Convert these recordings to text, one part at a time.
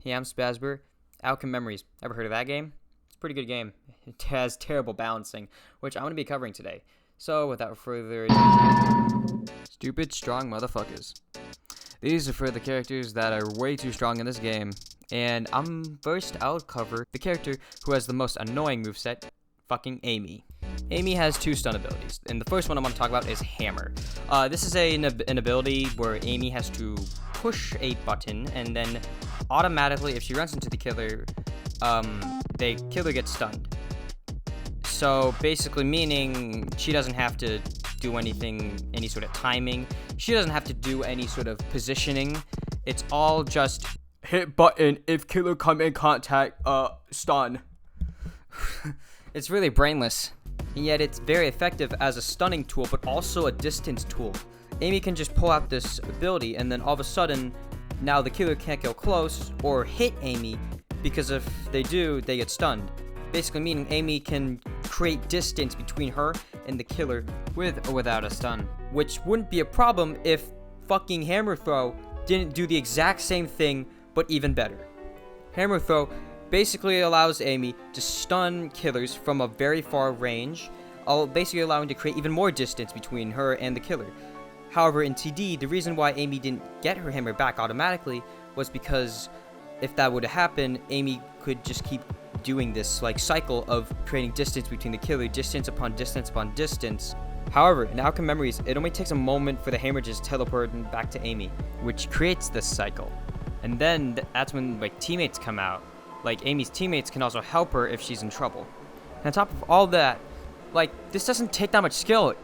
Hey, I'm Spazber. Outcome Memories. Ever heard of that game? It's a pretty good game. It has terrible balancing, which I'm going to be covering today. So, without further ado... Stupid strong motherfuckers. These are for the characters that are way too strong in this game. And I'll cover the character who has the most annoying moveset, fucking Amy. Amy has two stun abilities, and the first one I'm going to talk about is Hammer. This is an ability where Amy has to push a button, and then automatically, if she runs into the killer, the killer gets stunned. So basically meaning she doesn't have to do anything, any sort of timing. She doesn't have to do any sort of positioning. It's all just hit button if killer come in contact, stun. It's really brainless. And yet it's very effective as a stunning tool, but also a distance tool. Amy can just pull out this ability, and then all of a sudden, now the killer can't go close or hit Amy, because if they do, they get stunned. Basically meaning Amy can create distance between her and the killer with or without a stun. Which wouldn't be a problem if fucking Hammer Throw didn't do the exact same thing, but even better. Hammer Throw basically allows Amy to stun killers from a very far range, basically allowing to create even more distance between her and the killer. However, in TD, the reason why Amy didn't get her hammer back automatically was because if that would have happened, Amy could just keep doing this cycle of creating distance between the killer, distance upon distance upon distance. However, in Outcome Memories, it only takes a moment for the hammer just teleporting back to Amy, which creates this cycle. And then that's when teammates come out. Amy's teammates can also help her if she's in trouble. And on top of all that, this doesn't take that much skill.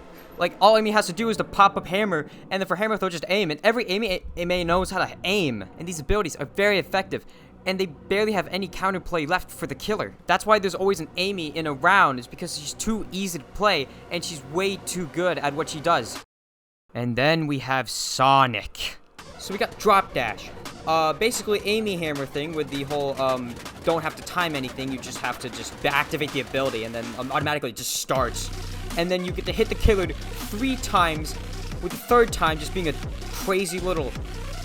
All Amy has to do is to pop up hammer, and then for Hammer Throw, just aim. And every Amy knows how to aim. And these abilities are very effective. And they barely have any counterplay left for the killer. That's why there's always an Amy in a round, is because she's too easy to play, and she's way too good at what she does. And then we have Sonic. So we got Drop Dash. Basically Amy hammer thing with the whole, don't have to time anything, you just have to activate the ability, and then automatically it just starts. And then you get to hit the killer 3 times, with the 3rd time just being a crazy little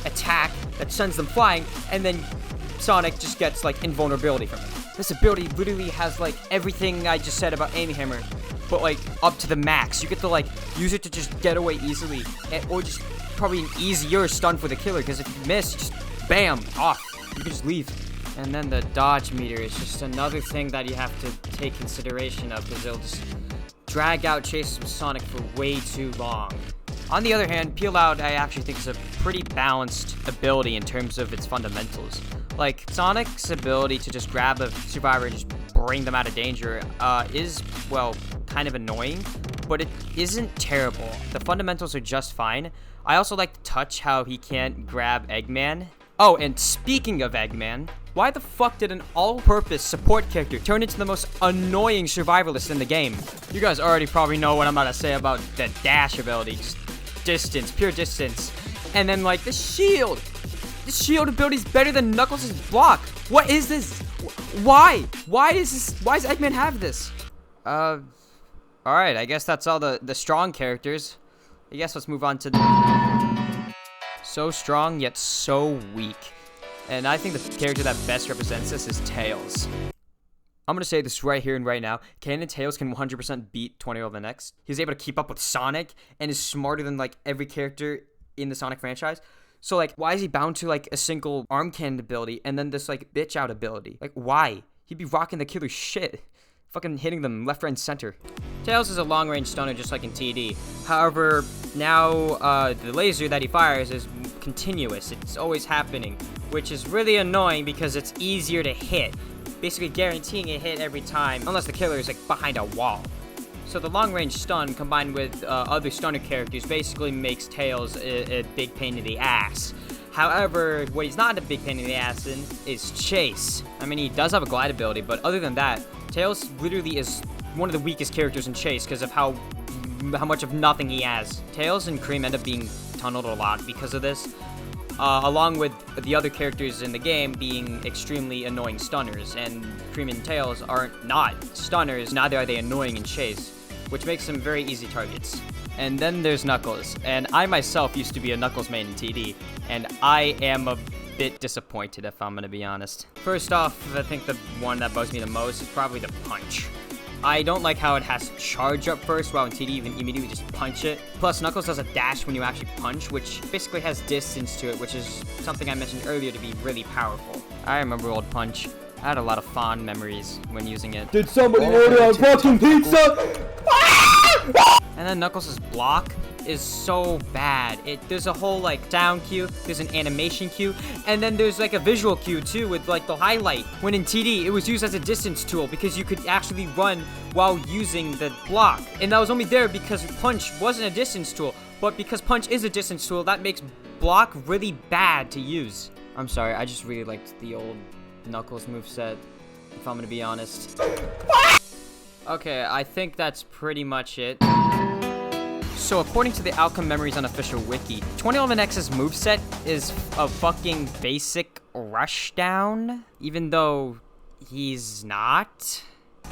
attack that sends them flying, and then Sonic just gets, invulnerability from it. This ability literally has, everything I just said about Amy Hammer, but, up to the max. You get to, use it to just get away easily, or just probably an easier stun for the killer, because if you miss, just bam, off. You can just leave. And then the dodge meter is just another thing that you have to take consideration of, because it'll just drag out chases with Sonic for way too long. On the other hand, Peel Out I actually think is a pretty balanced ability in terms of its fundamentals. Sonic's ability to just grab a survivor and just bring them out of danger is, kind of annoying, but it isn't terrible. The fundamentals are just fine. I also like to touch how he can't grab Eggman. Oh, and speaking of Eggman, why the fuck did an all-purpose support character turn into the most annoying survivalist in the game? You guys already probably know what I'm about to say about the dash ability. Just distance, pure distance. And then, the shield. The shield ability is better than Knuckles' block. What is this? Why? Why does Eggman have this? Alright, I guess that's all the strong characters. I guess let's move on to the... So strong, yet so weak. And I think the character that best represents this is Tails. I'm gonna say this right here and right now. Canon Tails can 100% beat 2011X. He's able to keep up with Sonic, and is smarter than, every character in the Sonic franchise. So, why is he bound to, a single arm cannon ability, and then this, bitch out ability? Why? He'd be rocking the killer's shit. Fucking hitting them left, right, and center. Tails is a long-range stunner just like in TD. However, now the laser that he fires is continuous. It's always happening, which is really annoying because it's easier to hit. Basically guaranteeing a hit every time, unless the killer is behind a wall. So the long-range stun combined with other stunner characters basically makes Tails a big pain in the ass. However, what he's not a big pain in the ass in is Chase. I mean, he does have a glide ability, but other than that, Tails literally is one of the weakest characters in Chase because of how much of nothing he has. Tails and Cream end up being tunneled a lot because of this, along with the other characters in the game being extremely annoying stunners, and Cream and Tails aren't not stunners, neither are they annoying in Chase, which makes them very easy targets. And then there's Knuckles, and I myself used to be a Knuckles main in TD, and I am a bit disappointed, if I'm gonna be honest. First off, I think the one that bugs me the most is probably the punch. I don't like how it has to charge up first, while in TD you can immediately just punch it. Plus, Knuckles does a dash when you actually punch, which basically has distance to it, which is something I mentioned earlier to be really powerful. I remember old Punch. I had a lot of fond memories when using it. Did somebody order a fucking pizza? And then Knuckles' block is so bad. There's a whole like sound cue, there's an animation cue, and then there's like a visual cue too with like the highlight. When in TD, it was used as a distance tool because you could actually run while using the block. And that was only there because Punch wasn't a distance tool. But because Punch is a distance tool, that makes block really bad to use. I'm sorry, I just really liked the old Knuckles moveset, if I'm gonna be honest. Okay, I think that's pretty much it. So according to the Outcome Memories unofficial wiki, 2011X's moveset is a fucking basic rushdown, even though he's not.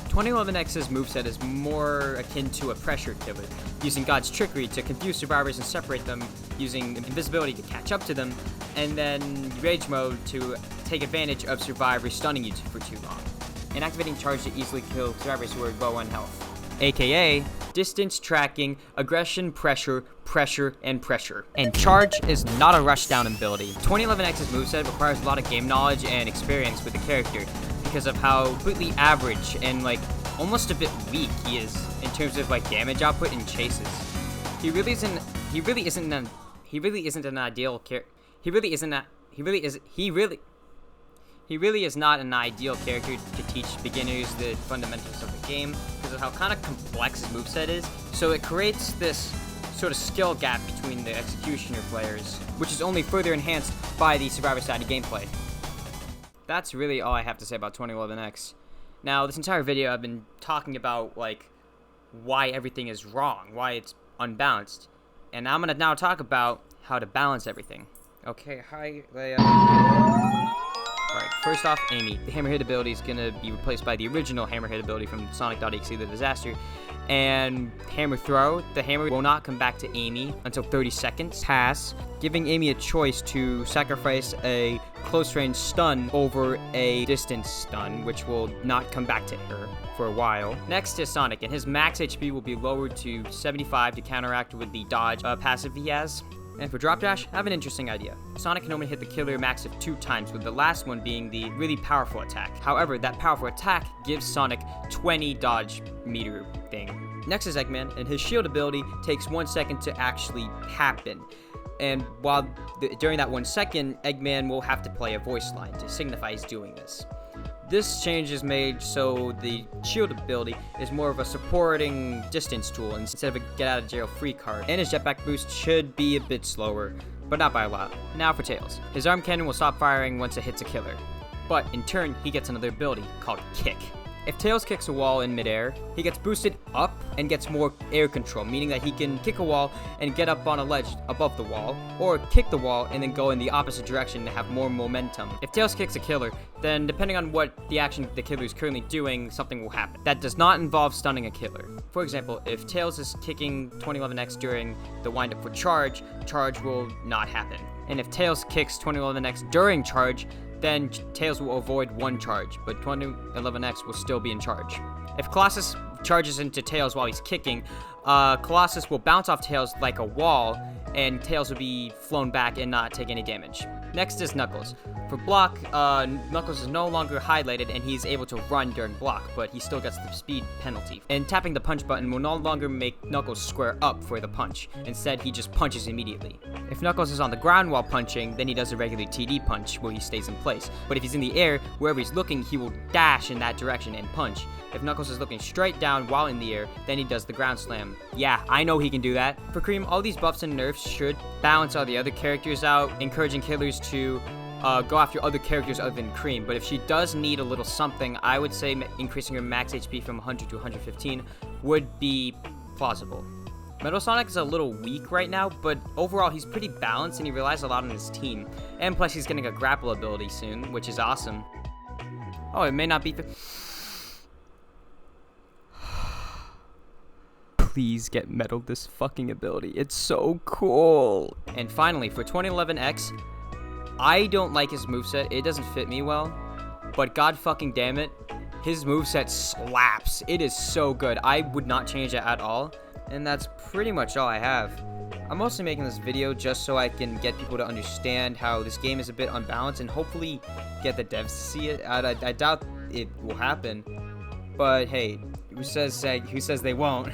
2011X's moveset is more akin to a pressure killer, using God's trickery to confuse survivors and separate them, using invisibility to catch up to them, and then rage mode to take advantage of survivors stunning you for too long, and activating charge to easily kill survivors who are low on health. AKA distance tracking, aggression, pressure, pressure, and pressure. And charge is not a rushdown ability. 2011X's moveset requires a lot of game knowledge and experience with the character because of how completely average and like almost a bit weak he is in terms of like damage output and chases. He really isn't an ideal character. He really is not an ideal character to teach beginners the fundamentals of the game because of how kind of complex his moveset is. So it creates this sort of skill gap between the executioner players, which is only further enhanced by the survivor-sided gameplay. That's really all I have to say about 2011X. Now, this entire video I've been talking about like why everything is wrong, why it's unbalanced, and I'm gonna now talk about how to balance everything. Okay, hi, Alright, first off, Amy. The Hammerhead ability is going to be replaced by the original Hammerhead ability from Sonic.exe The Disaster. And Hammer Throw, the hammer will not come back to Amy until 30 seconds pass, giving Amy a choice to sacrifice a close-range stun over a distance stun, which will not come back to her for a while. Next is Sonic, and his max HP will be lowered to 75 to counteract with the dodge passive he has. And for Drop Dash, I have an interesting idea. Sonic can only hit the killer max of 2 times, with the last one being the really powerful attack. However, that powerful attack gives Sonic 20 dodge meter thing. Next is Eggman, and his shield ability takes 1 second to actually happen. And while during that 1 second, Eggman will have to play a voice line to signify he's doing this. This change is made so the shield ability is more of a supporting distance tool instead of a get out of jail free card, and his jetpack boost should be a bit slower, but not by a lot. Now for Tails. His arm cannon will stop firing once it hits a killer, but in turn he gets another ability called Kick. If Tails kicks a wall in midair, he gets boosted up and gets more air control, meaning that he can kick a wall and get up on a ledge above the wall, or kick the wall and then go in the opposite direction to have more momentum. If Tails kicks a killer, then depending on what the action the killer is currently doing, something will happen. That does not involve stunning a killer. For example, if Tails is kicking 2011X during the windup for charge, charge will not happen. And if Tails kicks 2011X during charge, then Tails will avoid 1 charge, but 2011X will still be in charge. If Colossus charges into Tails while he's kicking, Colossus will bounce off Tails like a wall, and Tails will be flown back and not take any damage. Next is Knuckles. For block, Knuckles is no longer highlighted and he's able to run during block, but he still gets the speed penalty. And tapping the punch button will no longer make Knuckles square up for the punch. Instead, he just punches immediately. If Knuckles is on the ground while punching, then he does a regular TD punch where he stays in place. But if he's in the air, wherever he's looking, he will dash in that direction and punch. If Knuckles is looking straight down while in the air, then he does the ground slam. Yeah, I know he can do that. For Cream, all these buffs and nerfs should balance all the other characters out, encouraging killers to go after other characters other than Cream. But if she does need a little something, I would say increasing her max HP from 100 to 115 would be plausible. Metal Sonic is a little weak right now, but overall he's pretty balanced and he relies a lot on his team. And plus he's getting a grapple ability soon, which is awesome. Oh, it may not be... Please get Metal this fucking ability. It's so cool. And finally, for 2011X, I don't like his moveset. It doesn't fit me well. But god fucking damn it, his moveset slaps. It is so good. I would not change it at all. And that's pretty much all I have. I'm mostly making this video just so I can get people to understand how this game is a bit unbalanced and hopefully get the devs to see it. I doubt it will happen. But hey, who says they won't?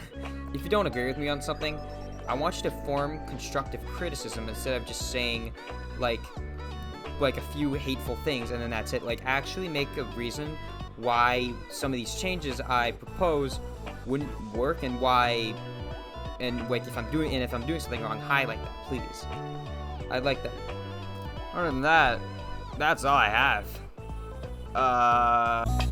If you don't agree with me on something, I want you to form constructive criticism instead of just saying like a few hateful things and then that's it. Like actually make a reason why some of these changes I propose wouldn't work and why, and like if I'm doing something wrong, highlight that, please. I'd like that. Other than that, that's all I have.